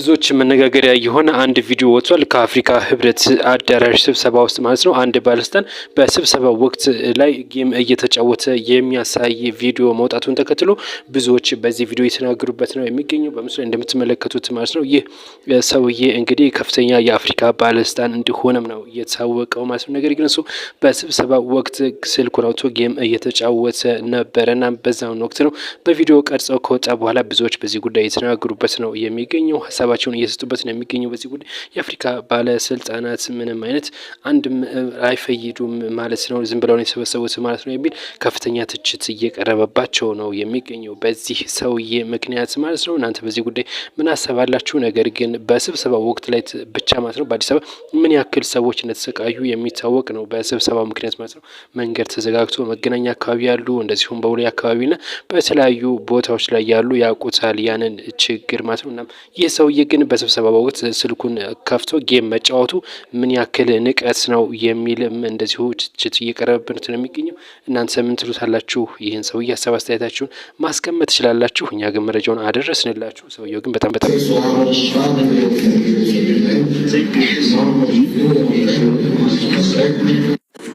የብዙዎች መነጋገሪያ የሆነ አንድ ቪዲዮ ወጥቷል። ከአፍሪካ ህብረት አዳራሽ ስብሰባ ውስጥ ማለት ነው። አንድ ባለስልጣን በስብሰባው ወቅት ላይ ጌም እየተጫወተ የሚያሳይ ቪዲዮ መውጣቱን ተከትሎ ብዙዎች በዚህ ቪዲዮ የተናገሩበት ነው የሚገኘው በምስሉ ላይ እንደምትመለከቱት ማለት ነው። ይህ ሰውዬ እንግዲህ ከፍተኛ የአፍሪካ ባለስልጣን እንደሆነም ነው የታወቀው ማለት ነው። ነገር ግን እሱ በስብሰባው ወቅት ስልኩን አውጥቶ ጌም እየተጫወተ ነበረና በዛውን ወቅት ነው በቪዲዮ ቀርጸው ከወጣ በኋላ ብዙዎች በዚህ ጉዳይ የተናገሩበት ነው የሚገኘው። ሀሳባቸውን እየሰጡበት ነው የሚገኘው። በዚህ ጉዳይ የአፍሪካ ባለስልጣናት ምንም አይነት አንድም አይፈይዱም ማለት ነው፣ ዝም ብለው ነው የሰበሰቡት ማለት ነው የሚል ከፍተኛ ትችት እየቀረበባቸው ነው የሚገኘው በዚህ ሰውዬ ምክንያት ማለት ነው። እናንተ በዚህ ጉዳይ ምን አሰባላችሁ? ነገር ግን በስብሰባው ወቅት ላይ ብቻ ማለት ነው በአዲስ አበባ ምን ያክል ሰዎች እንደተሰቃዩ የሚታወቅ ነው። በስብሰባው ምክንያት ማለት ነው መንገድ ተዘጋግቶ መገናኛ አካባቢ ያሉ እንደዚሁም በቦሌ አካባቢና በተለያዩ ቦታዎች ላይ ያሉ ያውቁታል ያንን ችግር ማለት ነው። ይህ ሰውዬ ግን በስብሰባ ወቅት ስልኩን ከፍቶ ጌም መጫወቱ ምን ያክል ንቀት ነው የሚልም እንደዚሁ ትችት እየቀረበበት ነው የሚገኘው። እናንተ ምን ትሉታላችሁ? ይህን ሰውዬ ሀሳብ አስተያየታችሁን ማስቀመጥ ትችላላችሁ። እኛ ግን መረጃውን አደረስንላችሁ። ሰውየው ግን በጣም